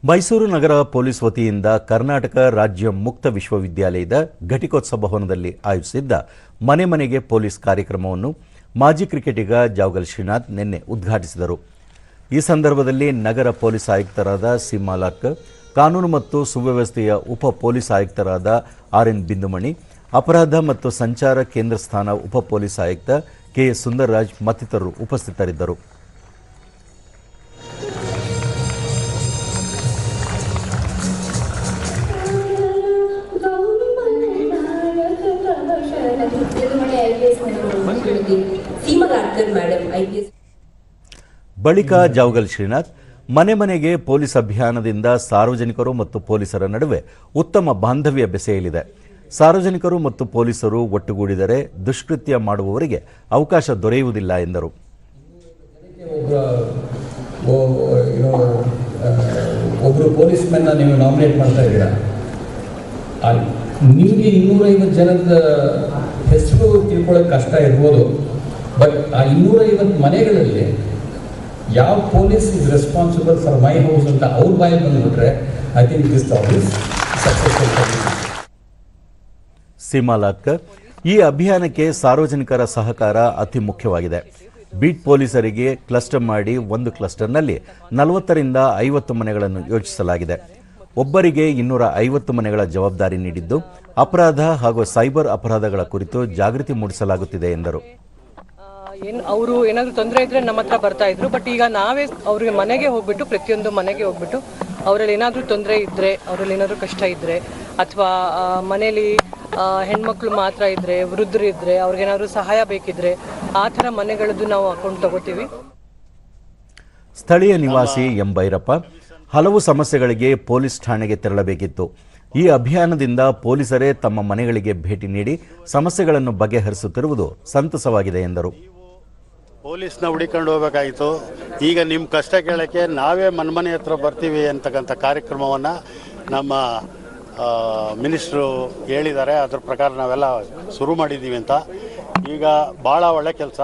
ಮೈಸೂರು ನಗರ police ವತಿಯಿಂದ ಕರ್ನಾಟಕ ರಾಜ್ಯ ಮುಕ್ತ ವಿಶ್ವವಿದ್ಯಾಲಯದ ಘಟಿಕೋತ್ಸವ ಭವನದಲ್ಲಿ ಆಯೋಜಿಸಿದ್ದ ಮನೆ ಮನೆಗೆ ಪೊಲೀಸ್ ಕಾರ್ಯಕ್ರಮವನ್ನು ಮಾಜಿ ಕ್ರಿಕೆಟಿಗ ಜಾವಗಲ್ ಶ್ರೀನಾಥ್ ನಿನ್ನೆ ಉದ್ಘಾಟಿಸಿದರು. ಈ ಸಂದರ್ಭದಲ್ಲಿ ನಗರ ಪೊಲೀಸ್ ಆಯುಕ್ತರಾದ ಸೀಮಾ ಲಾರ್ಕರ್, ಕಾನೂನು ಮತ್ತು ಸುವ್ಯವಸ್ಥೆಯ ಉಪ ಪೊಲೀಸ್ ಆಯುಕ್ತರಾದ ಆರ್.ಎನ್. ಬಿಂದುಮಣಿ, ಅಪರಾಧ ಮತ್ತು ಸಂಚಾರ ಕೇಂದ್ರ ಸ್ಥಾನ ಉಪ ಪೊಲೀಸ್ ಆಯುಕ್ತ ಕೆ.ಎಸ್. ಸುಂದರರಾಜ್ ಮತ್ತಿತರರು ಉಪಸ್ಥಿತರಿದ್ದರು. ಬಳಿಕ ಜಾವಗಲ್ ಶ್ರೀನಾಥ್, ಮನೆ ಮನೆಗೆ ಪೊಲೀಸ್ ಅಭಿಯಾನದಿಂದ ಸಾರ್ವಜನಿಕರು ಮತ್ತು ಪೊಲೀಸರ ನಡುವೆ ಉತ್ತಮ ಬಾಂಧವ್ಯ ಬೆಸೆಯಲಿದೆ. ಸಾರ್ವಜನಿಕರು ಮತ್ತು ಪೊಲೀಸರು ಒಟ್ಟುಗೂಡಿದರೆ ದುಷ್ಕೃತ್ಯ ಮಾಡುವವರಿಗೆ ಅವಕಾಶ ದೊರೆಯುವುದಿಲ್ಲ ಎಂದರು. ಒಬ್ಬರು ಪೊಲೀಸ್ ಮೆನ್ನ ನೀವು ನಾಮಿನೇಟ್ ಮಾಡ್ತಾ ಇದ್ದೀರಾ, ನಿಮಗೆ 250 ಜನದ ಹೆಸರು ತಿಳ್ಕೊಳ್ಳೋಕೆ ಕಷ್ಟ ಇರ್ಬೋದು. ಬಟ್ ಆ 250 ಮನೆಗಳಲ್ಲಿ ಯಾವ police is responsible for my house ಅಂತ ಅವ್ರ ಬಾಯಿ ಬಂದುಬಿಟ್ರೆ I think this office successful. Seema Larkar, ಈ ಅಭಿಯಾನಕ್ಕೆ ಸಾರ್ವಜನಿಕರ ಸಹಕಾರ ಅತಿ ಮುಖ್ಯವಾಗಿದೆ. ಬೀಟ್ ಪೊಲೀಸರಿಗೆ ಕ್ಲಸ್ಟರ್ ಮಾಡಿ ಒಂದು ಕ್ಲಸ್ಟರ್ನಲ್ಲಿ 40ರಿಂದ 50 ಮನೆಗಳನ್ನು ಯೋಜಿಸಲಾಗಿದೆ. ಒಬ್ಬರಿಗೆ 250 ಮನೆಗಳ ಜವಾಬ್ದಾರಿ ನೀಡಿದ್ದು, ಅಪರಾಧ ಹಾಗೂ ಸೈಬರ್ ಅಪರಾಧಗಳ ಕುರಿತು ಜಾಗೃತಿ ಮೂಡಿಸಲಾಗುತ್ತಿದೆ ಎಂದರು. ಅವರು ಏನಾದರೂ ತೊಂದರೆ ಇದ್ರೆ ನಮ್ಮ ಹತ್ರ ಬರ್ತಾ ಇದ್ರು. ಬಟ್ ಈಗ ನಾವೇ ಅವ್ರಿಗೆ ಮನೆಗೆ ಹೋಗ್ಬಿಟ್ಟು, ಪ್ರತಿಯೊಂದು ಮನೆಗೆ ಹೋಗ್ಬಿಟ್ಟು ಅವರಲ್ಲಿ ಏನಾದರೂ ತೊಂದರೆ ಇದ್ದರೆ, ಅವರಲ್ಲಿ ಏನಾದರೂ ಕಷ್ಟ ಇದ್ದರೆ, ಅಥವಾ ಮನೇಲಿ ಹೆಣ್ಮಕ್ಳು ಮಾತ್ರ ಇದ್ದರೆ, ವೃದ್ಧರು ಇದ್ದರೆ, ಅವ್ರಿಗೇನಾದರೂ ಸಹಾಯ ಬೇಕಿದ್ರೆ ಆ ಥರ ಮನೆಗಳದ್ದು ನಾವು ಅಕೌಂಟ್ ತಗೋತೀವಿ. ಸ್ಥಳೀಯ ನಿವಾಸಿ ಎಂ ಭೈರಪ್ಪ, ಹಲವು ಸಮಸ್ಯೆಗಳಿಗೆ ಪೊಲೀಸ್ ಠಾಣೆಗೆ ತೆರಳಬೇಕಿತ್ತು. ಈ ಅಭಿಯಾನದಿಂದ ಪೊಲೀಸರೇ ತಮ್ಮ ಮನೆಗಳಿಗೆ ಭೇಟಿ ನೀಡಿ ಸಮಸ್ಯೆಗಳನ್ನು ಬಗೆಹರಿಸುತ್ತಿರುವುದು ಸಂತಸವಾಗಿದೆ ಎಂದರು. ಪೊಲೀಸ್ನ ಹುಡಿಕೊಂಡು ಹೋಗಬೇಕಾಗಿತ್ತು. ಈಗ ನಿಮ್ಮ ಕಷ್ಟ ಕೇಳೋಕ್ಕೆ ನಾವೇ ಮನೆ ಹತ್ರ ಬರ್ತೀವಿ ಅಂತಕ್ಕಂಥ ಕಾರ್ಯಕ್ರಮವನ್ನು ನಮ್ಮ ಮಿನಿಸ್ಟ್ರು ಹೇಳಿದ್ದಾರೆ. ಅದ್ರ ಪ್ರಕಾರ ನಾವೆಲ್ಲ ಶುರು ಮಾಡಿದ್ದೀವಿ ಅಂತ. ಈಗ ಭಾಳ ಒಳ್ಳೆ ಕೆಲಸ.